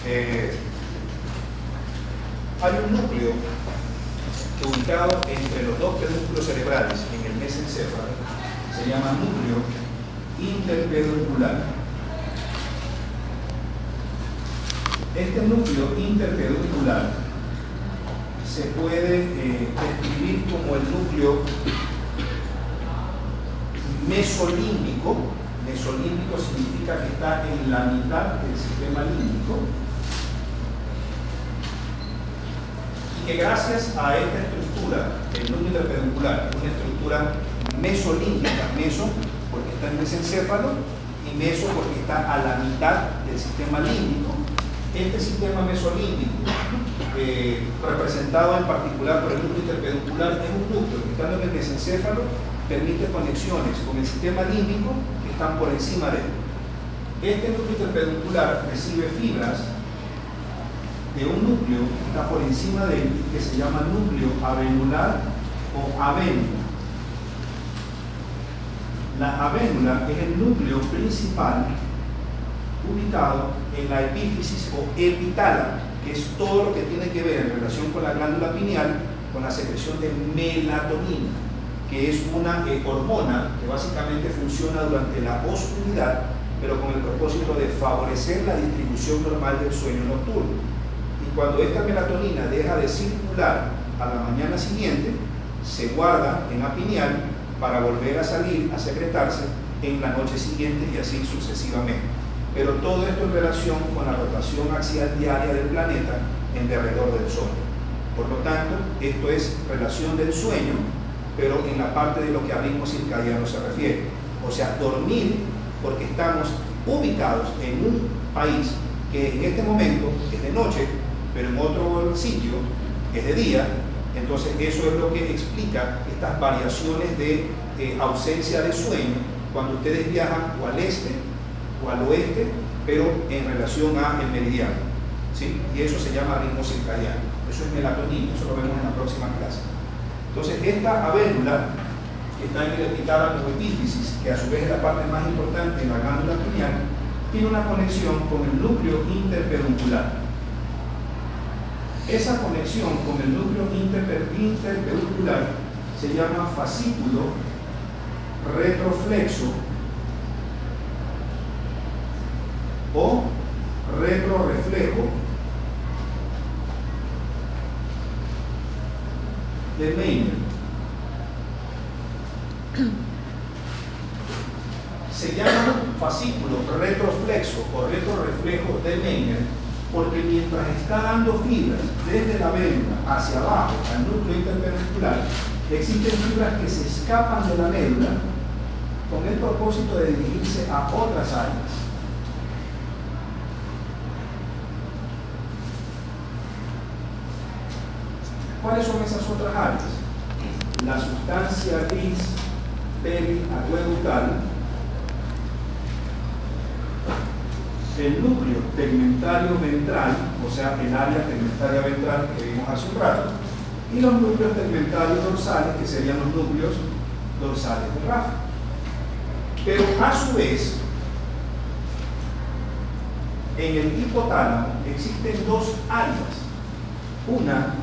Hay un núcleo ubicado entre los dos pedúnculos cerebrales en el mesencéfalo, se llama núcleo interpeduncular. Este núcleo interpeduncular se puede describir como el núcleo mesolímbico. Mesolímbico significa que está en la mitad del sistema límbico, y que gracias a esta estructura, el núcleo interpeduncular, una estructura mesolímbica, meso porque está en el mesencéfalo y meso porque está a la mitad del sistema límbico. Este sistema mesolímbico, representado en particular por el núcleo interpeduncular, es un núcleo que, estando en el mesencéfalo, permite conexiones con el sistema límbico que están por encima de él. Este núcleo interpeduncular recibe fibras de un núcleo que está por encima de él, que se llama núcleo avenular o avénula. La avénula es el núcleo principal ubicado en la epífisis o epitálamo, que es todo lo que tiene que ver en relación con la glándula pineal, con la secreción de melatonina, que es una hormona que básicamente funciona durante la oscuridad, pero con el propósito de favorecer la distribución normal del sueño nocturno. Y cuando esta melatonina deja de circular a la mañana siguiente, se guarda en la pineal para volver a salir, a secretarse en la noche siguiente y así sucesivamente. Pero todo esto en relación con la rotación axial diaria del planeta en derredor del Sol. Por lo tanto, esto es relación del sueño, pero en la parte de lo que a ritmo circadiano se refiere. O sea, dormir porque estamos ubicados en un país que en este momento es de noche, pero en otro sitio es de día. Entonces eso es lo que explica estas variaciones de ausencia de sueño cuando ustedes viajan o al este o al oeste, pero en relación al meridiano, ¿sí? Y eso se llama ritmo circadiano. Eso es melatonina, eso lo vemos en la próxima clase. Entonces esta avénula que está en el epitálamo o epífisis, que a su vez es la parte más importante en la glándula pineal, tiene una conexión con el núcleo interpeduncular. Esa conexión con el núcleo interpeduncular se llama fascículo retroflexo o retroreflejo de Meyner. Se llama fascículo retroflexo o retroreflejo de Meyner porque mientras está dando fibras desde la médula hacia abajo al núcleo interpeduncular, existen fibras que se escapan de la médula con el propósito de dirigirse a otras áreas. ¿Cuáles son esas otras áreas? La sustancia gris periacueductal, el núcleo tegmentario ventral, o sea, el área tegmentaria ventral que vimos hace un rato, y los núcleos tegmentarios dorsales, que serían los núcleos dorsales del ráfago. Pero a su vez, en el hipotálamo existen dos áreas. Una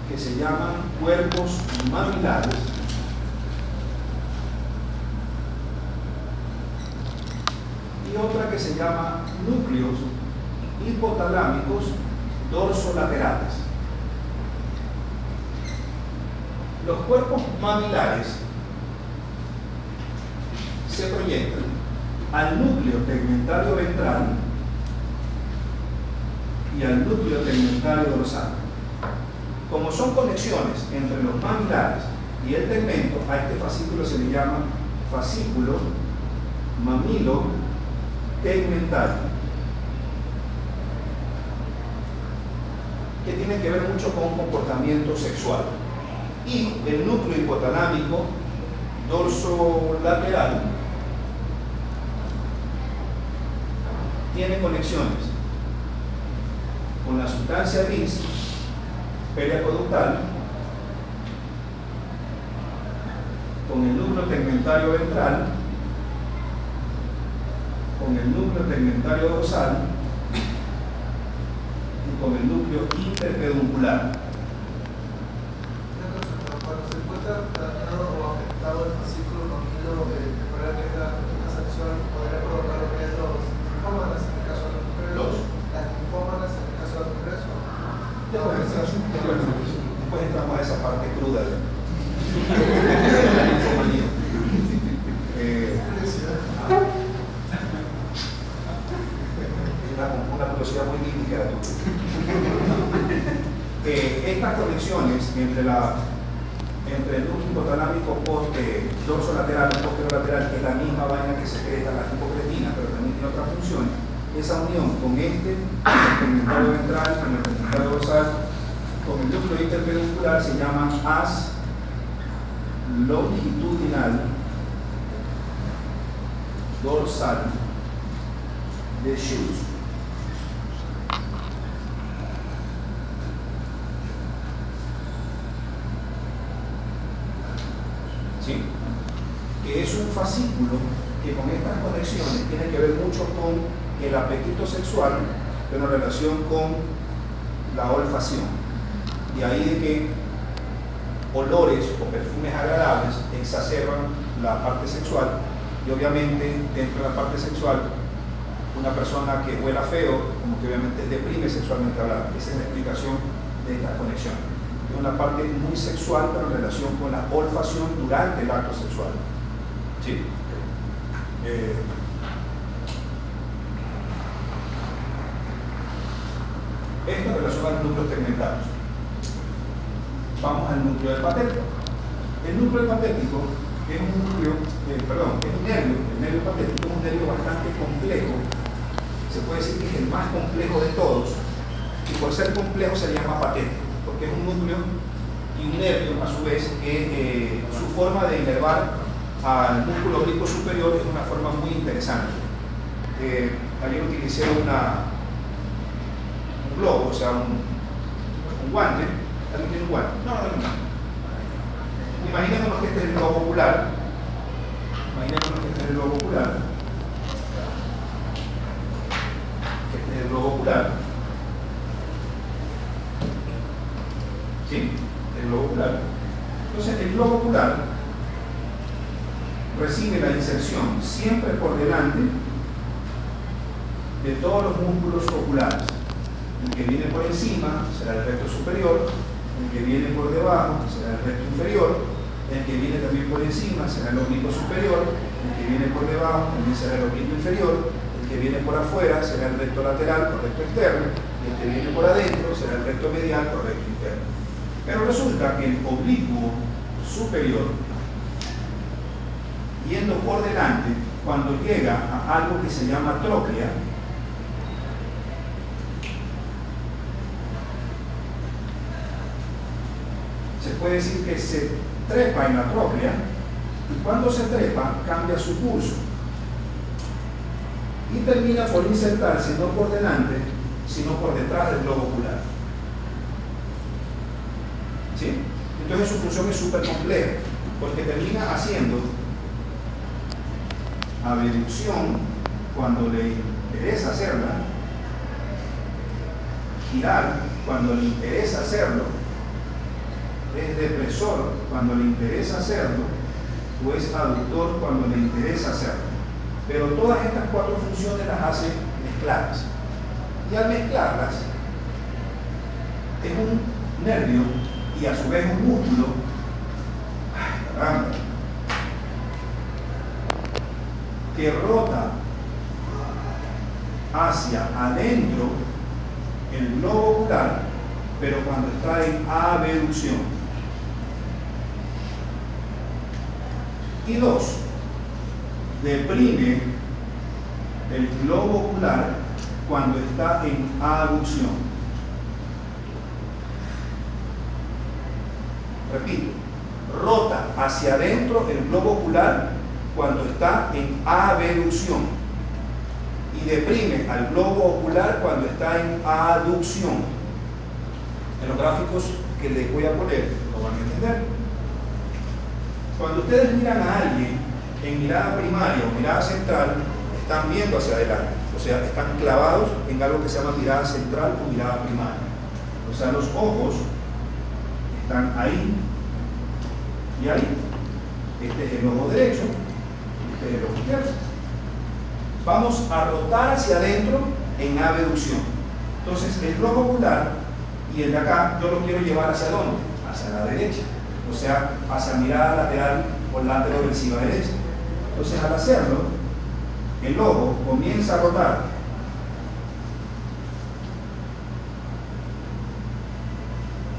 que se llaman cuerpos mamilares y otra que se llama núcleos hipotalámicos dorsolaterales. Los cuerpos mamilares se proyectan al núcleo tegmentario ventral y al núcleo tegmentario dorsal. Como son conexiones entre los mamilares y el tegmento, a este fascículo se le llama fascículo mamilo tegmentario, que tiene que ver mucho con comportamiento sexual. Y el núcleo hipotalámico dorsolateral tiene conexiones con la sustancia gris periacueductal, con el núcleo tegmentario ventral, con el núcleo tegmentario dorsal con el núcleo interpeduncular. Cuando se encuentra dañado o afectado el fascículo conmigo temporal, que es la corteza sexual, podría provocar lo que es los linfómanas en el caso de las mujeres. Las linfómanas en el caso de las mujeres. Después entramos a esa parte cruda de la linfomanía. Una curiosidad muy lírica. Estas conexiones entre el núcleo hipotalámico dorsolateral y posterolateral, que es la misma vaina que secreta la hipocretina, pero también tiene otras funciones, esa unión con el tegmentario ventral, con el tegmentario dorsal, con el núcleo interpeduncular se llama haz longitudinal dorsal de Schultz. ¿Sí? Que es un fascículo que con estas conexiones tiene que ver mucho con el apetito sexual en relación con la olfacción. Y ahí de que olores o perfumes agradables exacerban la parte sexual, y obviamente dentro de la parte sexual una persona que huela feo como que obviamente deprime sexualmente hablando. Esa es la explicación de esta conexión. Es una parte muy sexual pero en relación con la olfacción durante el acto sexual. ¿Sí? Esto en relación a los núcleos tegmentarios. Vamos al núcleo del patético. El núcleo del patético es un núcleo, es un nervio, el nervio patético es un nervio bastante complejo, se puede decir que es el más complejo de todos, y por ser complejo se le llama patético, porque es un núcleo y un nervio a su vez que su forma de inervar al músculo oblicuo superior es una forma muy interesante. Ayer utilicé un globo, o sea, un guante. ¿Alguien tiene un guante? No. Imaginémonos que este es el globo ocular. Este es el globo ocular. ¿Sí? El globo ocular. Entonces, el globo ocular recibe la inserción siempre por delante de todos los músculos oculares. El que viene por encima será el recto superior, el que viene por debajo será el recto inferior, el que viene también por encima será el oblicuo superior, el que viene por debajo también será el oblicuo inferior, el que viene por afuera será el recto lateral o recto externo, y el que viene por adentro será el recto medial o recto interno. Pero resulta que el oblicuo superior, yendo por delante, cuando llega a algo que se llama tróclea, se puede decir que se trepa en la tróclea, y cuando se trepa cambia su curso y termina por insertarse no por delante sino por detrás del globo ocular. ¿Sí? Entonces su función es súper compleja porque termina haciendo abducción cuando le interesa hacerla, girar cuando le interesa hacerlo, es depresor cuando le interesa hacerlo o es aductor cuando le interesa hacerlo. Pero todas estas cuatro funciones las hace mezcladas. Y al mezclarlas, es un nervio y a su vez un músculo que rota hacia adentro el globo ocular, pero cuando está en abducción. Y dos, deprime el globo ocular cuando está en abducción. Repito, rota hacia adentro el globo ocular cuando está en abducción y deprime al globo ocular cuando está en aducción. En los gráficos que les voy a poner lo van a entender. Cuando ustedes miran a alguien en mirada primaria o mirada central, están viendo hacia adelante. O sea, están clavados en algo que se llama mirada central o mirada primaria. O sea, los ojos están ahí y ahí. Este es el ojo derecho, este es el ojo izquierdo. Vamos a rotar hacia adentro en abducción. Entonces, el globo ocular y el de acá, yo lo quiero llevar hacia dónde? Hacia la derecha. O sea, hacia mirada lateral o lateroversiva derecha. Entonces, al hacerlo, el ojo comienza a rotar.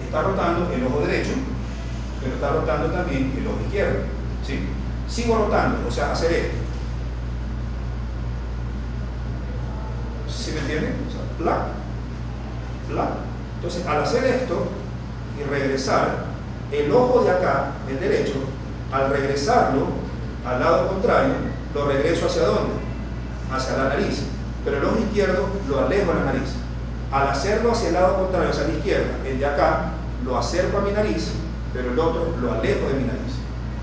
Está rotando el ojo derecho, pero está rotando también el ojo izquierdo. ¿Sí? Sigo rotando, o sea, hacer esto. ¿Sí me entienden? O sea, plac, plac. Entonces, al hacer esto y regresar, el ojo de acá, el derecho, al regresarlo al lado contrario, lo regreso hacia dónde? Hacia la nariz. Pero el ojo izquierdo lo alejo a la nariz. Al hacerlo hacia el lado contrario, hacia la izquierda, el de acá lo acerco a mi nariz, pero el otro lo alejo de mi nariz.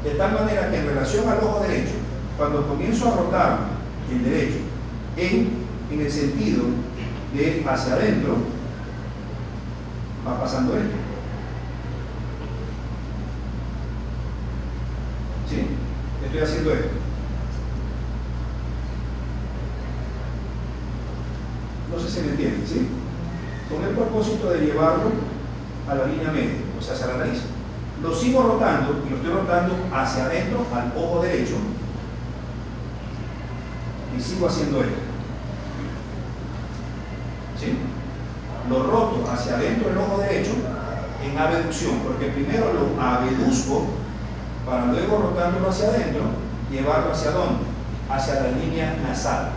De tal manera que en relación al ojo derecho, cuando comienzo a rotar el derecho en el sentido de hacia adentro, va pasando esto. ¿Sí? Estoy haciendo esto. No sé si me entienden, ¿sí? Con el propósito de llevarlo a la línea media, o sea, hacia la nariz. Lo sigo rotando y lo estoy rotando hacia adentro al ojo derecho y sigo haciendo esto. ¿Sí? Lo roto hacia adentro del ojo derecho en abducción, porque primero lo abduzco para luego rotándolo hacia adentro, llevarlo hacia dónde? Hacia la línea nasal.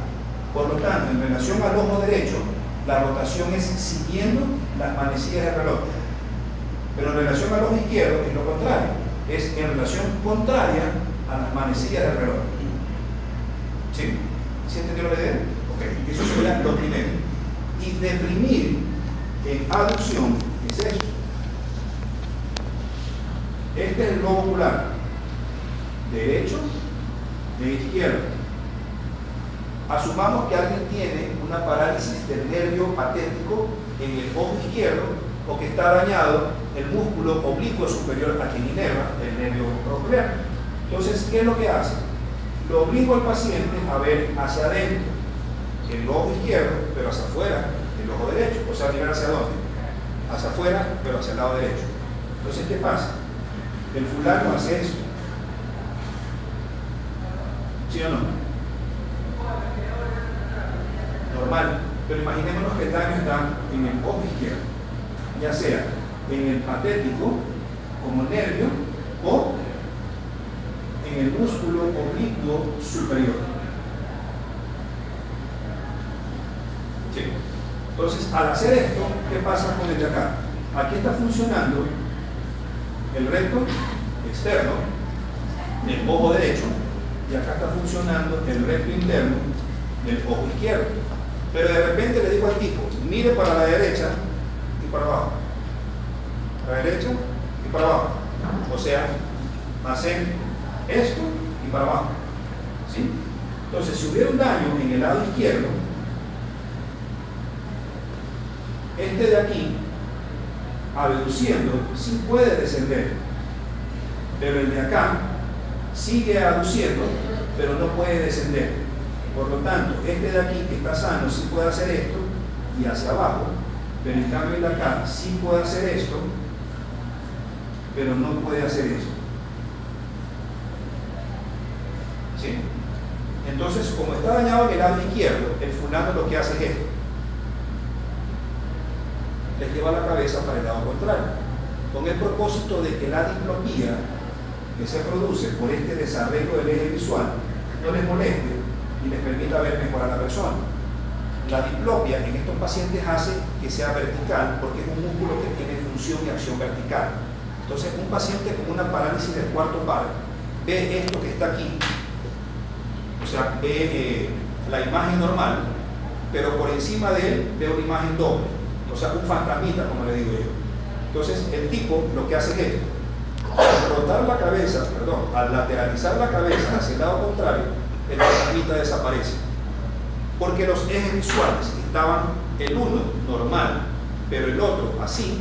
Por lo tanto, en relación al ojo derecho, la rotación es siguiendo las manecillas del reloj. Pero en relación al ojo izquierdo es lo contrario, es en relación contraria a las manecillas del reloj. ¿Sí? ¿Sí entendió la idea? Ok, eso sería lo primero. Y deprimir en abducción es eso. Este es el globo ocular, derecho e izquierdo. Asumamos que alguien tiene una parálisis del nervio patético en el ojo izquierdo, o que está dañado el músculo oblicuo superior a quien inerva el nervio coclear. Entonces, ¿qué es lo que hace? Lo obligo al paciente a ver hacia adentro el ojo izquierdo, pero hacia afuera el ojo derecho. O sea, mirar hacia dónde? Hacia afuera, pero hacia el lado derecho. Entonces, ¿qué pasa? El fulano hace eso. ¿Sí o no? Normal. Pero imaginémonos que el daño está en el ojo izquierdo, ya sea en el patético como nervio o en el músculo oblicuo superior. ¿Sí? Entonces, al hacer esto, ¿qué pasa con el de acá? Aquí está funcionando el recto externo del ojo derecho y acá está funcionando el recto interno del ojo izquierdo. Pero de repente le digo al tipo, mire para la derecha y para abajo, para la derecha y para abajo. O sea, hacen esto y para abajo. ¿Sí? Entonces, si hubiera un daño en el lado izquierdo, este de aquí, abduciendo, sí puede descender, pero el de acá sigue abduciendo, pero no puede descender. Por lo tanto, este de aquí que está sano sí puede hacer esto y hacia abajo, pero en cambio el de acá sí puede hacer esto, pero no puede hacer esto. ¿Sí? Entonces, como está dañado en el lado izquierdo, el fulano lo que hace es esto. Les lleva la cabeza para el lado contrario, con el propósito de que la diplopía que se produce por este desarreglo del eje visual no les moleste y les permita ver mejor a la persona. La diplopia en estos pacientes hace que sea vertical porque es un músculo que tiene función y acción vertical. Entonces, un paciente con una parálisis del cuarto par ve esto que está aquí, o sea, ve la imagen normal, pero por encima de él ve una imagen doble, o sea, un fantasmita, como le digo yo. Entonces, el tipo lo que hace es esto: al rotar la cabeza, al lateralizar la cabeza hacia el lado contrario, el fantasmita desaparece. porque los ejes visuales estaban el uno normal, pero el otro así,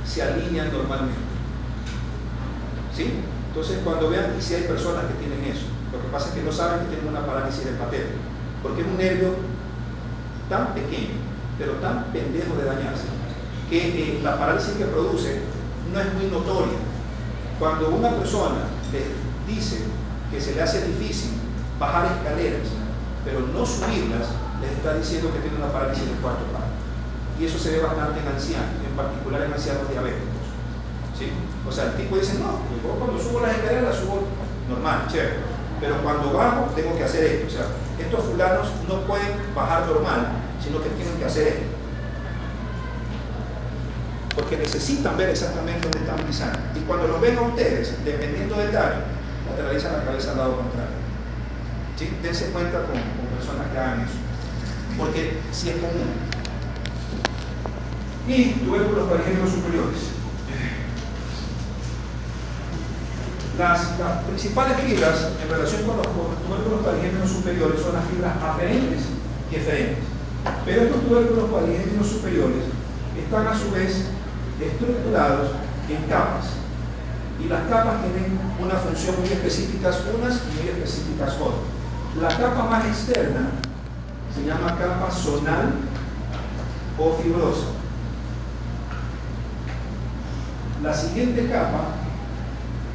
se alinean normalmente. ¿Sí? Entonces, cuando vean, y si hay personas que tienen eso, lo que pasa es que no saben que tienen una parálisis del patelo, porque es un nervio tan pequeño, pero tan pendejo de dañarse, que la parálisis que produce no es muy notoria. Cuando una persona les dice que se le hace difícil bajar escaleras, pero no subirlas, les está diciendo que tiene una parálisis del cuarto plano. Y eso se ve bastante en ancianos, en particular en ancianos diabéticos. ¿Sí? O sea, el tipo dice, no, yo cuando subo las escaleras las subo normal, chévere, pero cuando bajo tengo que hacer esto. O sea, estos fulanos no pueden bajar normal, sino que tienen que hacer esto, porque necesitan ver exactamente dónde están pisando. Y cuando los ven a ustedes, dependiendo del daño, lateralizan la cabeza al lado contrario. ¿Sí? Dense cuenta con personas que hagan eso, porque sí es común. Y tubérculos parigémenos superiores. Las principales fibras en relación con los tubérculos parigémenos superiores son las fibras aferentes y eferentes. Pero estos tubérculos parigémenos superiores están a su vez estructurados en capas. Y las capas tienen una función muy específica unas y muy específicas otras. La capa más externa se llama capa zonal o fibrosa. La siguiente capa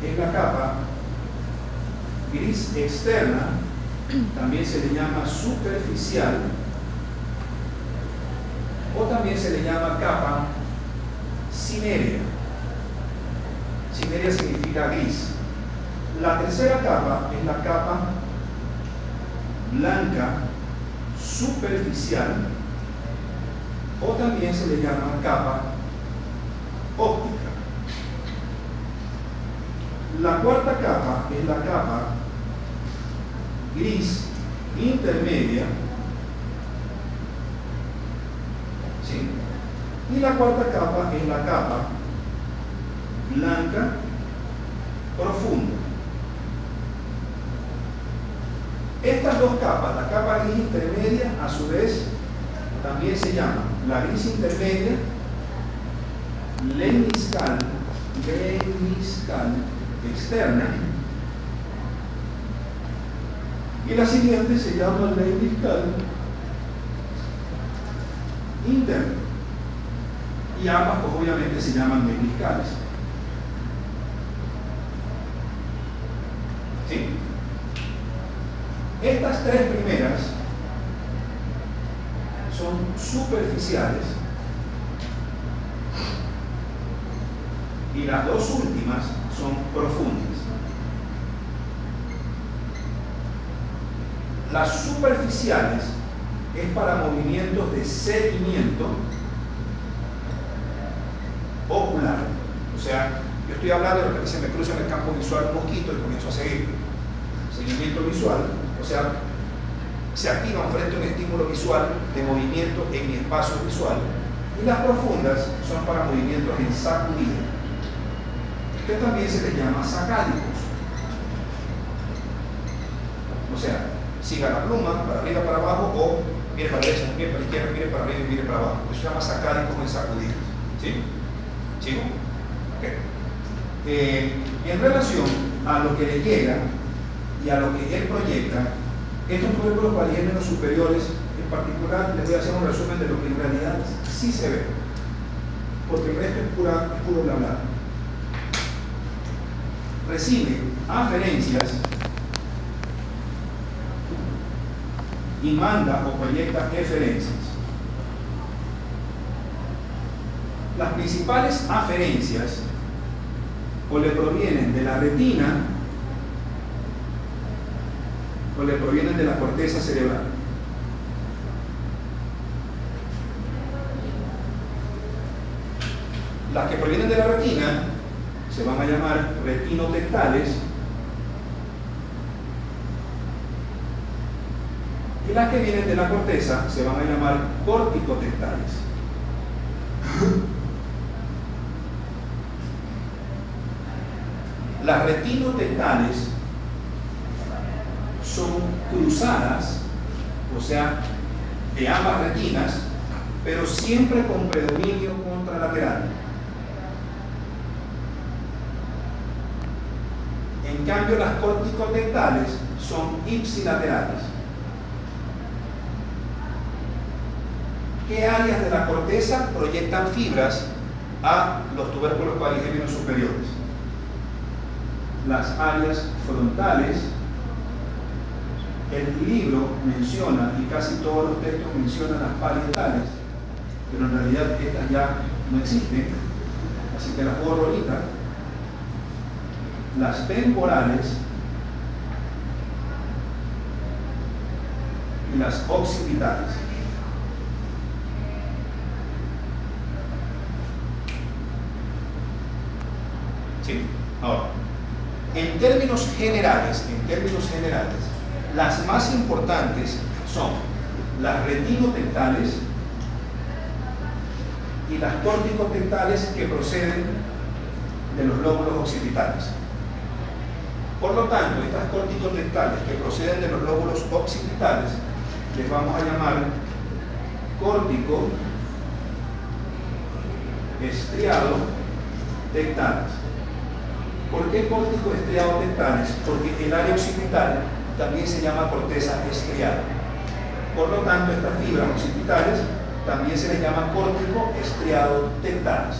es la capa gris externa, también se le llama superficial, o también se le llama capa cinerea. Cinerea significa gris. La tercera capa es la capa blanca superficial, o también se le llama capa óptica. La cuarta capa es la capa gris intermedia, ¿sí? Y la cuarta capa es la capa blanca profunda. Estas dos capas, la capa gris intermedia, a su vez también se llama la gris intermedia lemniscal externa, y la siguiente se llama lemniscal interna, y ambas pues, obviamente se llaman lemniscales. ¿Sí? Estas tres primeras son superficiales y las dos últimas son profundas. Las superficiales es para movimientos de seguimiento ocular. O sea, yo estoy hablando de lo que se me cruza en el campo visual un mosquito y comienzo a seguir. Seguimiento visual, o sea, se activa frente a un estímulo visual de movimiento en mi espacio visual. Y las profundas son para movimientos en sacudida, que también se les llama sacádicos. O sea, siga la pluma para arriba, para abajo, o mire para la derecha, mire para la izquierda, mire para arriba y mire para abajo. Eso se llama sacádicos en sacudidas. ¿Sí? ¿Sigo? Okay. Y en relación a lo que le llega y a lo que él proyecta, estos tubérculos parigémenos superiores, en particular, les voy a hacer un resumen de lo que en realidad sí se ve, porque el resto es puro bla bla. Recibe aferencias y manda o proyecta eferencias. Las principales aferencias o le provienen de la retina o le provienen de la corteza cerebral. Las que provienen de la retina se van a llamar retinotectales y las que vienen de la corteza se van a llamar corticotectales. Las retinotectales son cruzadas, o sea, de ambas retinas, pero siempre con predominio contralateral. En cambio, las corticotectales son ipsilaterales. ¿Qué áreas de la corteza proyectan fibras a los tubérculos cuadrigémenos superiores? Las áreas frontales. El libro menciona, y casi todos los textos mencionan las parietales, pero en realidad estas ya no existen, así que las borro ahorita. Las temporales y las occipitales. Sí, ahora, en términos generales, las más importantes son las retinotectales y las corticotectales que proceden de los lóbulos occipitales. Por lo tanto, estas corticotectales que proceden de los lóbulos occipitales les vamos a llamar córtico estriado tectales. ¿Por qué córtico estriado tectales? Porque el área occipital también se llama corteza estriada. Por lo tanto, estas fibras occipitales también se les llama córtico estriado tectales.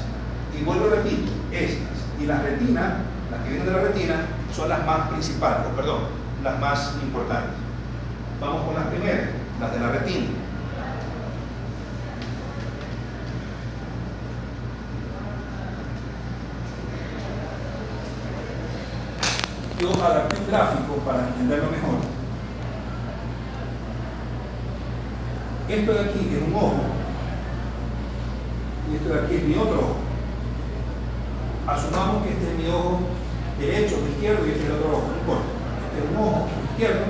Y vuelvo y repito, estas y las retinas, las que vienen de la retina, son las más principales, las más importantes. Vamos con las primeras, las de la retina. Yo adapté un gráfico para entenderlo mejor. Esto de aquí es un ojo y esto de aquí es mi otro ojo. Asumamos que este es mi ojo derecho o izquierdo y este es el otro ojo, no importa. Este es un ojo izquierdo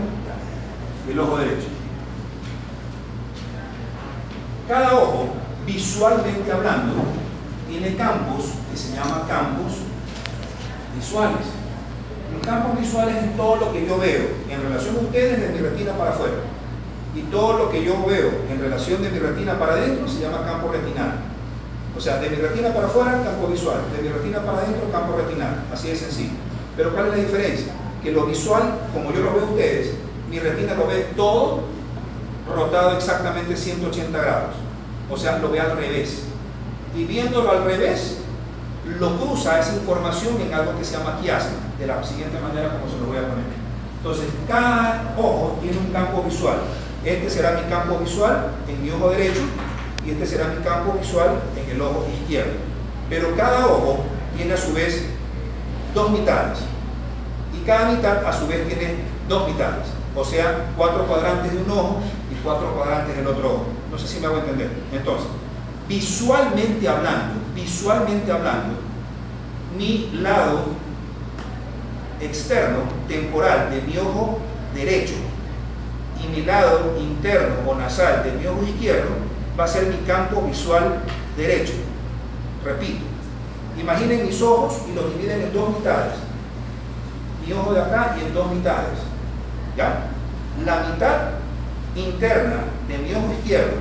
y el ojo derecho. Cada ojo, visualmente hablando, tiene campos que se llaman campos visuales. Los campos visuales es todo lo que yo veo en relación a ustedes de mi retina para afuera. Y todo lo que yo veo en relación de mi retina para adentro se llama campo retinal. O sea, de mi retina para afuera, campo visual. De mi retina para adentro, campo retinal. Así de sencillo. Pero ¿cuál es la diferencia? Que lo visual, como yo lo veo a ustedes, mi retina lo ve todo rotado exactamente 180 grados. O sea, lo ve al revés. Y viéndolo al revés, lo cruza esa información en algo que se llama quiasma, de la siguiente manera como se lo voy a poner. Entonces, cada ojo tiene un campo visual. Este será mi campo visual en mi ojo derecho y este será mi campo visual en el ojo izquierdo. Pero cada ojo tiene a su vez dos mitades y cada mitad a su vez tiene dos mitades, o sea, 4 cuadrantes de un ojo y 4 cuadrantes del otro ojo. No sé si me hago entender. Entonces, visualmente hablando, mi lado externo temporal de mi ojo derecho y mi lado interno o nasal de mi ojo izquierdo va a ser mi campo visual derecho. Repito, imaginen mis ojos y los dividen en dos mitades, mi ojo de acá y en dos mitades, ¿ya? La mitad interna de mi ojo izquierdo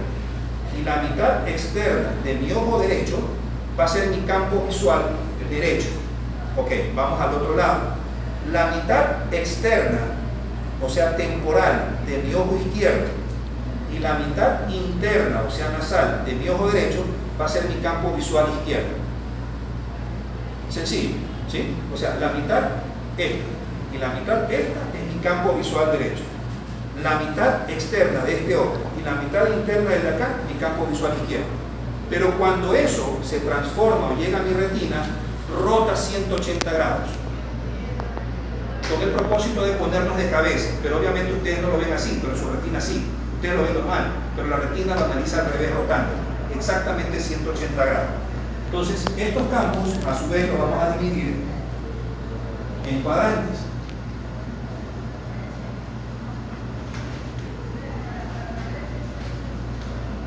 y la mitad externa de mi ojo derecho va a ser mi campo visual derecho. Ok, vamos al otro lado. La mitad externa, o sea temporal, de mi ojo izquierdo y la mitad interna, o sea nasal, de mi ojo derecho va a ser mi campo visual izquierdo. Sencillo, ¿sí? O sea, la mitad esta y la mitad esta es mi campo visual derecho. La mitad externa de este ojo y la mitad interna de acá, mi campo visual izquierdo. Pero cuando eso se transforma o llega a mi retina, rota 180 grados. Con el propósito de ponernos de cabeza, pero obviamente ustedes no lo ven así, pero su retina sí. Ustedes lo ven normal, pero la retina lo analiza al revés rotando, exactamente 180 grados. Entonces, estos campos, a su vez, los vamos a dividir en cuadrantes.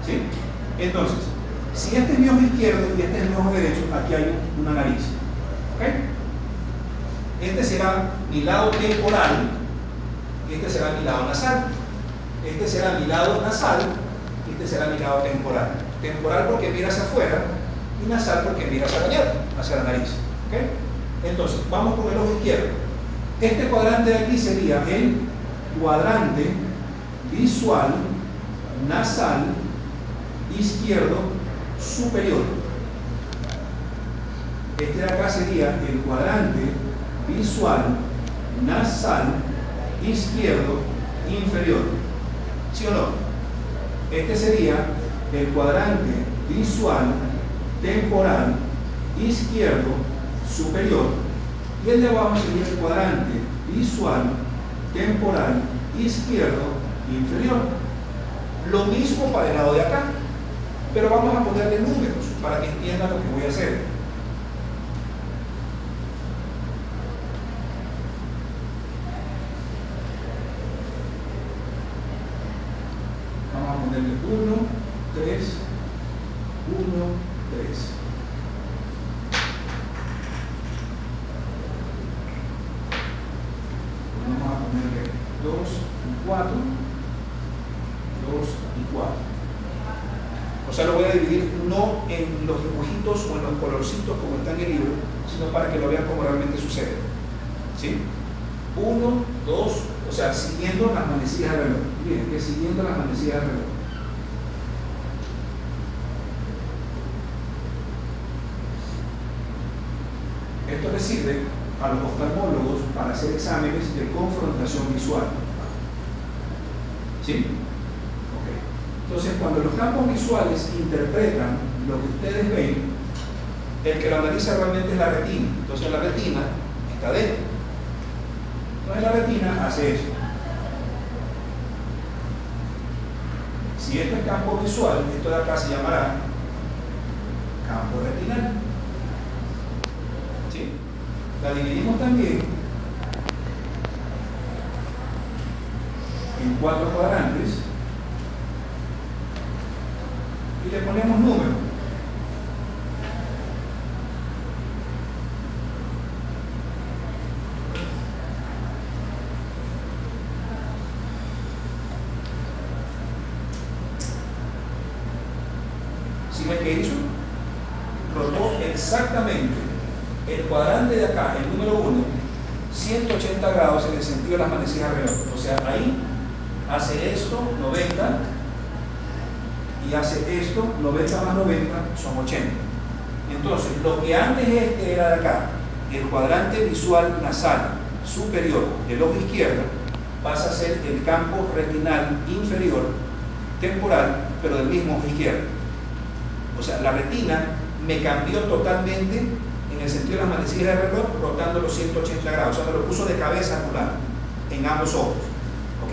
¿Sí? Entonces, si este es mi ojo izquierdo y este es mi ojo derecho, aquí hay una nariz. ¿Ok? Este será mi lado temporal y este será mi lado nasal. Este será mi lado nasal y Este será mi lado temporal. Temporal porque mira hacia afuera y nasal porque mira hacia la nariz. ¿Okay? Entonces, vamos con el ojo izquierdo. Este cuadrante de aquí sería el cuadrante visual nasal izquierdo superior. Este de acá sería el cuadrante visual nasal izquierdo inferior. ¿Sí o no? Este sería el cuadrante visual temporal izquierdo superior y el de abajo sería el cuadrante visual temporal izquierdo inferior. Lo mismo para el lado de acá, pero vamos a ponerle números para que entiendan lo que voy a hacer. Vamos a ponerle 1, 3, 1, 3. Vamos a ponerle 2 y 4, 2 y 4. O sea, lo voy a dividir no en los dibujitos o en los colorcitos como está en el libro, sino para que lo vean como realmente sucede. ¿Sí? 1, 2, o sea, siguiendo las manecillas del reloj. Miren, que siguiendo las manecillas del reloj. Esto le sirve a los oftalmólogos para hacer exámenes de confrontación visual. ¿Sí? Entonces, cuando los campos visuales interpretan lo que ustedes ven, el que lo analiza realmente es la retina. Entonces, la retina está dentro. Entonces, la retina hace eso. Si esto es campo visual, esto de acá se llamará campo retinal. ¿Sí? La dividimos también en 4 cuadrantes. Y le ponemos números. ¿Sí ven qué hizo? Rotó exactamente el cuadrante de acá, el número 1, 180 grados en el sentido de las manecillas de reloj. O sea, ahí hace esto 90 y hace esto 90 más 90 son 80. Entonces, lo que antes este era de acá, el cuadrante visual nasal superior del ojo izquierdo, pasa a ser el campo retinal inferior temporal, pero del mismo ojo izquierdo. O sea, la retina me cambió totalmente en el sentido de las manecillas de reloj, rotando los 180 grados. O sea, me lo puso de cabeza a fulano en ambos ojos. ¿Ok?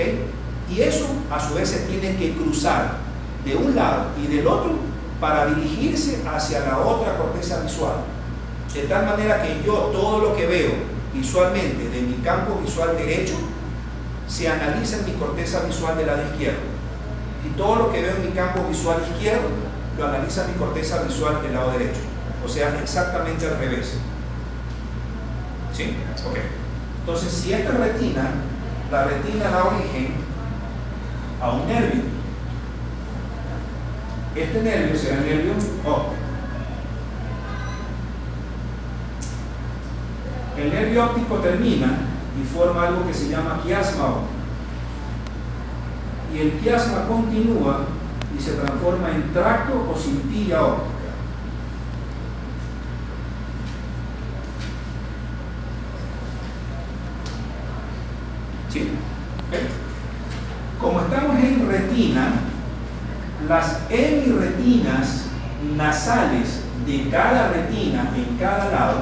Y eso, a su vez, se tiene que cruzar de un lado y del otro para dirigirse hacia la otra corteza visual. De tal manera que yo todo lo que veo visualmente de mi campo visual derecho se analiza en mi corteza visual del lado izquierdo. Y todo lo que veo en mi campo visual izquierdo lo analiza mi corteza visual del lado derecho. O sea, exactamente al revés. ¿Sí? Ok. Entonces, si esta retina, la retina da origen a un nervio. Este nervio será el nervio óptico. El nervio óptico termina y forma algo que se llama quiasma óptico. Y el quiasma continúa y se transforma en tracto o cintilla óptica. ¿Sí? ¿Okay? Como estamos en retina, las hemirretinas nasales de cada retina en cada lado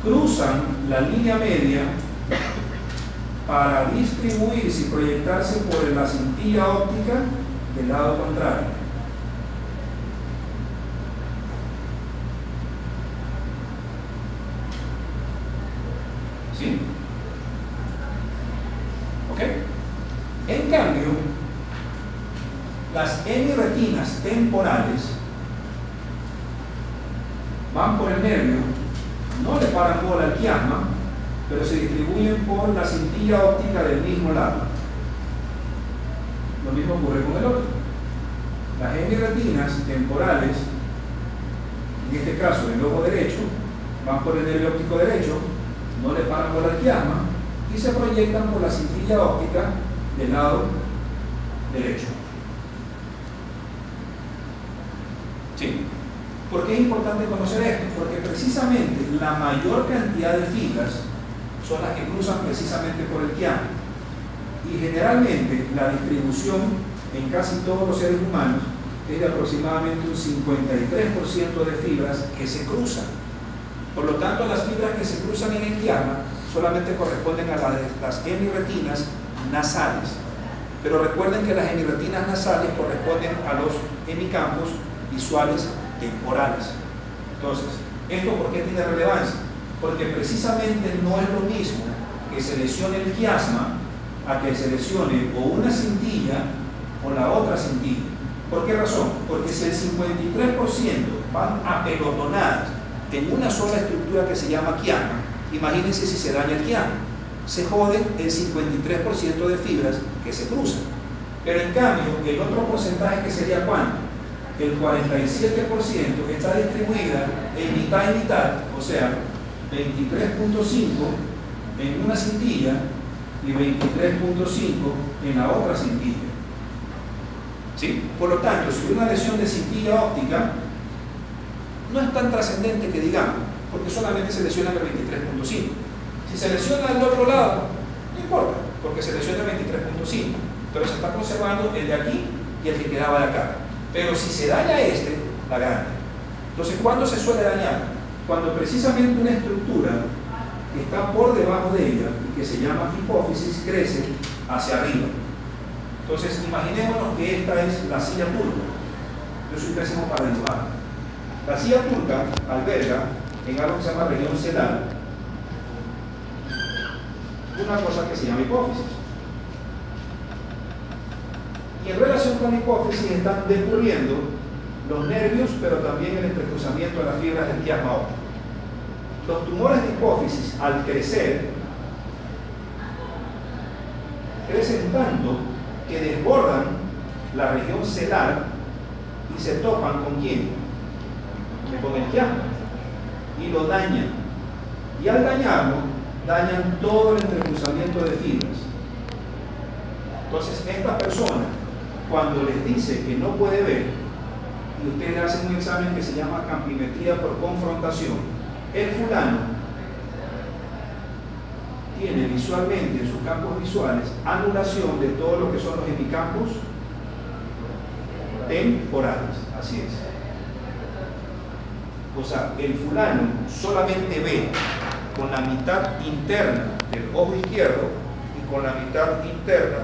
cruzan la línea media para distribuirse y proyectarse por la cintilla óptica del lado contrario. ¿Sí? ¿Ok? En cambio, las hemirretinas temporales van por el nervio, no le paran bola al quiasma, pero se distribuyen por la cintilla óptica del mismo lado. Lo mismo ocurre con el óptico. Las hemirretinas temporales, en este caso el ojo derecho, van por el nervio óptico derecho, no le paran por la quiasma y se proyectan por la cintilla óptica del lado derecho. Sí. ¿Por qué es importante conocer esto? Porque precisamente la mayor cantidad de fibras son las que cruzan precisamente por el quiasma. Y generalmente la distribución en casi todos los seres humanos es de aproximadamente un 53% de fibras que se cruzan. Por lo tanto, las fibras que se cruzan en el quiasma solamente corresponden a las hemirretinas nasales. Pero recuerden que las hemirretinas nasales corresponden a los hemicampos visuales temporales. Entonces, ¿esto por qué tiene relevancia? Porque precisamente no es lo mismo que se lesione el quiasma a que se lesione o una cintilla o la otra cintilla. ¿Por qué razón? Porque si el 53% van apelotonadas en una sola estructura que se llama quiasma, imagínense si se daña el quiasma, se jode el 53% de fibras que se cruzan. Pero en cambio, el otro porcentaje, que sería ¿cuánto? El 47% está distribuida en mitad y mitad, o sea, 23.5 en una cintilla y 23.5 en la otra cintilla. ¿Sí? Por lo tanto, si una lesión de cintilla óptica no es tan trascendente que digamos, porque solamente se lesiona el 23.5. Si se lesiona al otro lado, no importa, porque se lesiona el 23.5, pero se está conservando el de aquí y el que quedaba de acá. Pero si se daña este, la gana. Entonces, ¿cuándo se suele dañar? Cuando precisamente una estructura que está por debajo de ella y que se llama hipófisis crece hacia arriba. Entonces, imaginémonos que esta es la silla turca. Yo soy pésimo para dibujar. La silla turca alberga en algo que se llama región celar una cosa que se llama hipófisis. Y en relación con la hipófisis están descubriendo los nervios, pero también el entrecruzamiento de las fibras del quiasma óptico. Los tumores de hipófisis, al crecer, crecen tanto que desbordan la región celar y se topan ¿con quién? Con el quiasma, y lo dañan. Y al dañarlo, dañan todo el entrecruzamiento de fibras. Entonces, esta persona, cuando les dice que no puede ver, y ustedes hacen un examen que se llama campimetría por confrontación, el fulano tiene visualmente en sus campos visuales anulación de todo lo que son los hemicampos temporales. Así es. O sea, el fulano solamente ve con la mitad interna del ojo izquierdo y con la mitad interna